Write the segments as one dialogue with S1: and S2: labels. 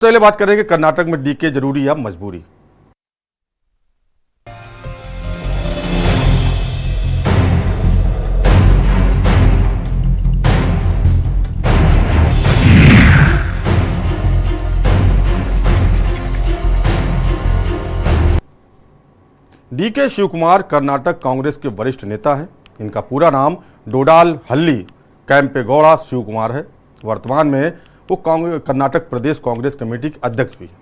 S1: पहले बात करेंगे कर्नाटक में डीके जरूरी या मजबूरी। डीके शिवकुमार कर्नाटक कांग्रेस के वरिष्ठ नेता हैं। इनका पूरा नाम डोडाल हल्ली कैंपेगौड़ा शिवकुमार है। वर्तमान में वो कर्नाटक प्रदेश कांग्रेस कमेटी के अध्यक्ष भी हैं।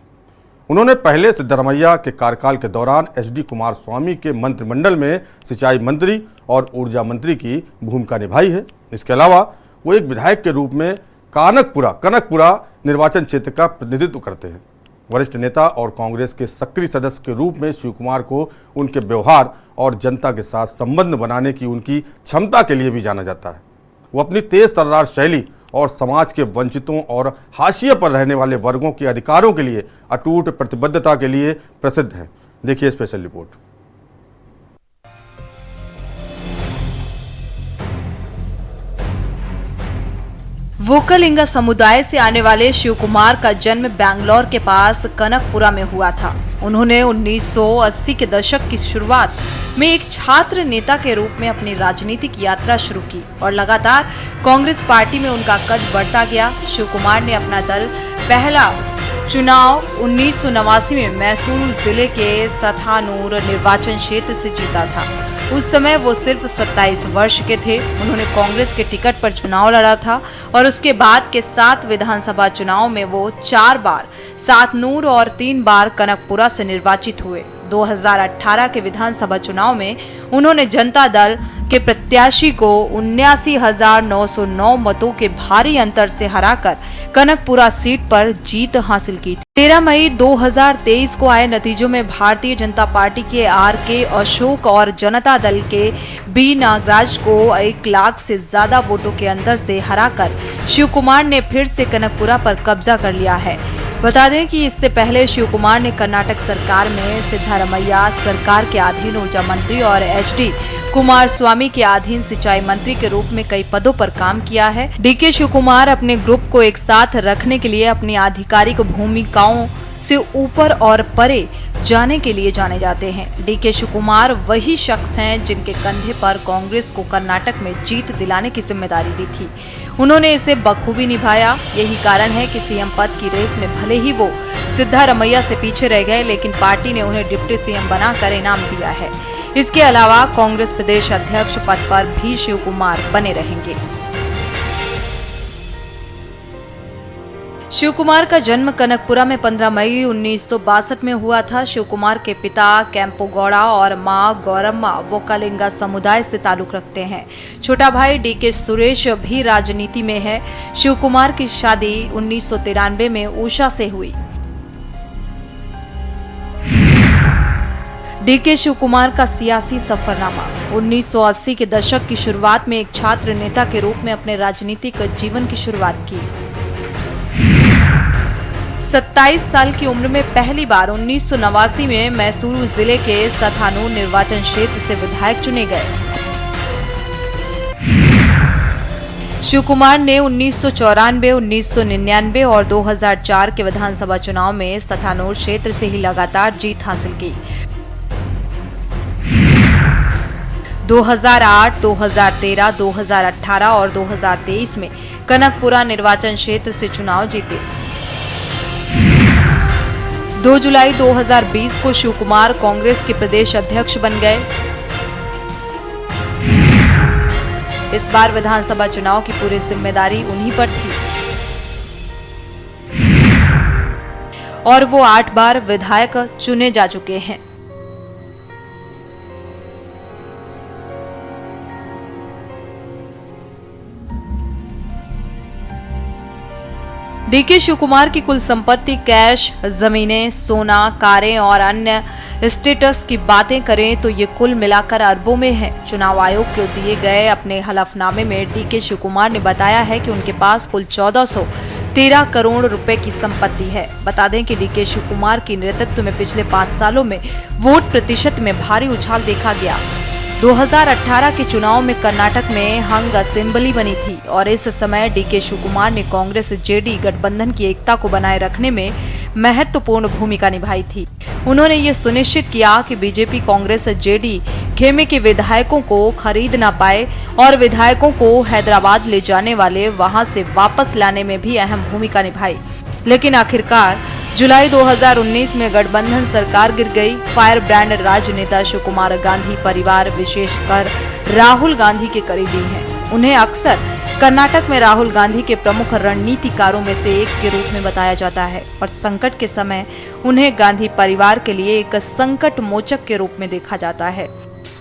S1: उन्होंने पहले सिद्धरमैया के कार्यकाल के दौरान एचडी कुमारस्वामी के मंत्रिमंडल में सिंचाई मंत्री और ऊर्जा मंत्री की भूमिका निभाई है। इसके अलावा वो एक विधायक के रूप में कनकपुरा निर्वाचन क्षेत्र का प्रतिनिधित्व करते हैं। वरिष्ठ नेता और कांग्रेस के सक्रिय सदस्य के रूप में शिवकुमार को उनके व्यवहार और जनता के साथ संबंध बनाने की उनकी क्षमता के लिए भी जाना जाता है। वो अपनी तेज तर्रार शैली और समाज के वंचितों और हाशिए पर रहने वाले वर्गों के अधिकारों के लिए अटूट प्रतिबद्धता के लिए प्रसिद्ध हैं। देखिए स्पेशल रिपोर्ट।
S2: वोकलिंगा समुदाय से आने वाले शिवकुमार का जन्म बैंगलोर के पास कनकपुरा में हुआ था। उन्होंने 1980 के दशक की शुरुआत में एक छात्र नेता के रूप में अपनी राजनीतिक यात्रा शुरू की और लगातार कांग्रेस पार्टी में उनका कद बढ़ता गया। शिवकुमार ने अपना दल पहला चुनाव 1989 में मैसूर जिले के सथानूर निर्वाचन क्षेत्र से जीता था। उस समय वो सिर्फ 27 वर्ष के थे। उन्होंने कांग्रेस के टिकट पर चुनाव लड़ा था और उसके बाद के 7 विधानसभा चुनाव में वो 4 बार सातनूर और 3 बार कनकपुरा से निर्वाचित हुए। 2018 के विधानसभा चुनाव में उन्होंने जनता दल के प्रत्याशी को 79,909 मतों के भारी अंतर से हराकर कनकपुरा सीट पर जीत हासिल की थी। 13 मई 2023 को आए नतीजों में भारतीय जनता पार्टी के आर.के. अशोक और जनता दल के बी. नागराज को 1 लाख से ज्यादा वोटों के अंतर से हराकर शिवकुमार ने फिर से कनकपुरा पर कब्जा कर लिया है। बता दें कि इससे पहले शिवकुमार ने कर्नाटक सरकार में सिद्धरमैया सरकार के अधीन ऊर्जा मंत्री और एचडी कुमारस्वामी के अधीन सिंचाई मंत्री के रूप में कई पदों पर काम किया है। डीके शिवकुमार अपने ग्रुप को एक साथ रखने के लिए अपनी आधिकारिक भूमिकाओं से ऊपर और परे जाने के लिए जाने जाते हैं। डीके शिवकुमार वही शख्स हैं जिनके कंधे पर कांग्रेस को कर्नाटक में जीत दिलाने की जिम्मेदारी दी थी। उन्होंने इसे बखूबी निभाया। यही कारण है कि सीएम पद की रेस में भले ही वो सिद्धरमैया से पीछे रह गए, लेकिन पार्टी ने उन्हें डिप्टी सीएम बनाकर इनाम दिया है। इसके अलावा कांग्रेस प्रदेश अध्यक्ष पद पर भी शिवकुमार बने रहेंगे। शिवकुमार का जन्म कनकपुरा में 15 मई 1962 में हुआ था। शिवकुमार के पिता कैंपेगौड़ा और मां गौरम्मा वोकलिंगा समुदाय से ताल्लुक रखते हैं। छोटा भाई डीके सुरेश भी राजनीति में है। शिवकुमार की शादी 1993 में उषा से हुई। डीके शिवकुमार का सियासी सफरनामा। 1980 के दशक की शुरुआत में एक छात्र नेता के रूप में अपने राजनीतिक जीवन की शुरुआत की। 27 साल की उम्र में पहली बार 1989 में मैसूर जिले के सथानूर निर्वाचन क्षेत्र से विधायक चुने गए। शिवकुमार ने 1994, 1999 और 2004 के विधानसभा चुनाव में सथानूर क्षेत्र से ही लगातार जीत हासिल की। 2008, 2013, 2018 और 2023 में कनकपुरा निर्वाचन क्षेत्र से चुनाव जीते। 2 जुलाई 2020 को शिवकुमार कांग्रेस के प्रदेश अध्यक्ष बन गए। इस बार विधानसभा चुनाव की पूरी जिम्मेदारी उन्हीं पर थी और वो 8 बार विधायक चुने जा चुके हैं। डीके शिवकुमार की कुल संपत्ति कैश, जमीनें, सोना, कारें और अन्य स्टेटस की बातें करें तो ये कुल मिलाकर अरबों में है। चुनाव आयोग को दिए गए अपने हलफनामे में डीके शिवकुमार ने बताया है कि उनके पास कुल 1413 करोड़ रुपए की संपत्ति है। बता दें कि डीके शिवकुमार की नेतृत्व में पिछले 5 सालों में वोट प्रतिशत में भारी उछाल देखा गया। 2018 के चुनाव में कर्नाटक में हंग असेंबली बनी थी और इस समय डीके शिवकुमार ने कांग्रेस जेडी गठबंधन की एकता को बनाए रखने में महत्वपूर्ण भूमिका निभाई थी। उन्होंने ये सुनिश्चित किया कि बीजेपी कांग्रेस जेडी खेमे के विधायकों को खरीद न पाए और विधायकों को हैदराबाद ले जाने वाले वहां से वापस लाने में भी अहम भूमिका निभाई। लेकिन आखिरकार जुलाई 2019 में गठबंधन सरकार गिर गई। फायर ब्रांड राजनेता शिवकुमार गांधी परिवार विशेषकर राहुल गांधी के करीबी हैं। उन्हें अक्सर कर्नाटक में राहुल गांधी के प्रमुख रणनीतिकारों में से एक के रूप में बताया जाता है और संकट के समय उन्हें गांधी परिवार के लिए एक संकट मोचक के रूप में देखा जाता है।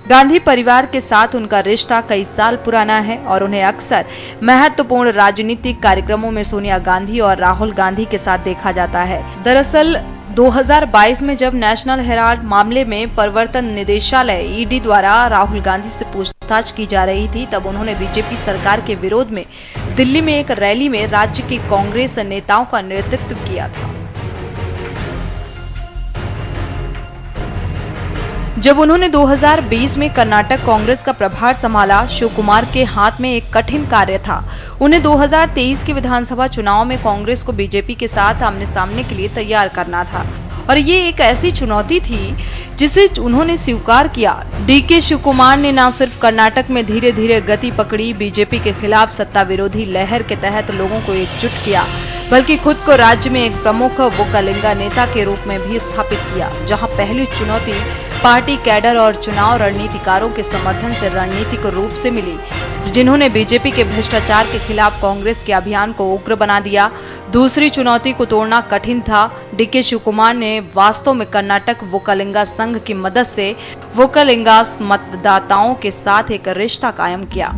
S2: गांधी परिवार के साथ उनका रिश्ता कई साल पुराना है और उन्हें अक्सर महत्वपूर्ण राजनीतिक कार्यक्रमों में सोनिया गांधी और राहुल गांधी के साथ देखा जाता है। दरअसल 2022 में जब नेशनल हेराल्ड मामले में प्रवर्तन निदेशालय ईडी द्वारा राहुल गांधी से पूछताछ की जा रही थी, तब उन्होंने बीजेपी सरकार के विरोध में दिल्ली में एक रैली में राज्य के कांग्रेस नेताओं का नेतृत्व किया था। जब उन्होंने 2020 में कर्नाटक कांग्रेस का प्रभार संभाला, शिवकुमार के हाथ में एक कठिन कार्य था। उन्हें 2023 के विधानसभा चुनाव में कांग्रेस को बीजेपी के साथ आमने सामने के लिए तैयार करना था और ये एक ऐसी चुनौती थी जिसे उन्होंने स्वीकार किया। डीके शिवकुमार ने न सिर्फ कर्नाटक में धीरे धीरे गति पकड़ी, बीजेपी के खिलाफ सत्ता विरोधी लहर के तहत लोगों को एकजुट किया, बल्कि खुद को राज्य में एक प्रमुख वोकलिंगा नेता के रूप में भी स्थापित किया। जहां पहली चुनौती पार्टी कैडर और चुनाव रणनीतिकारों के समर्थन से रणनीतिक रूप से मिली, जिन्होंने बीजेपी के भ्रष्टाचार के खिलाफ कांग्रेस के अभियान को उग्र बना दिया। दूसरी चुनौती को तोड़ना कठिन था। डीके शिवकुमार ने वास्तव में कर्नाटक वोकलिंगा संघ की मदद से वोकलिंगा मतदाताओं के साथ एक रिश्ता कायम किया।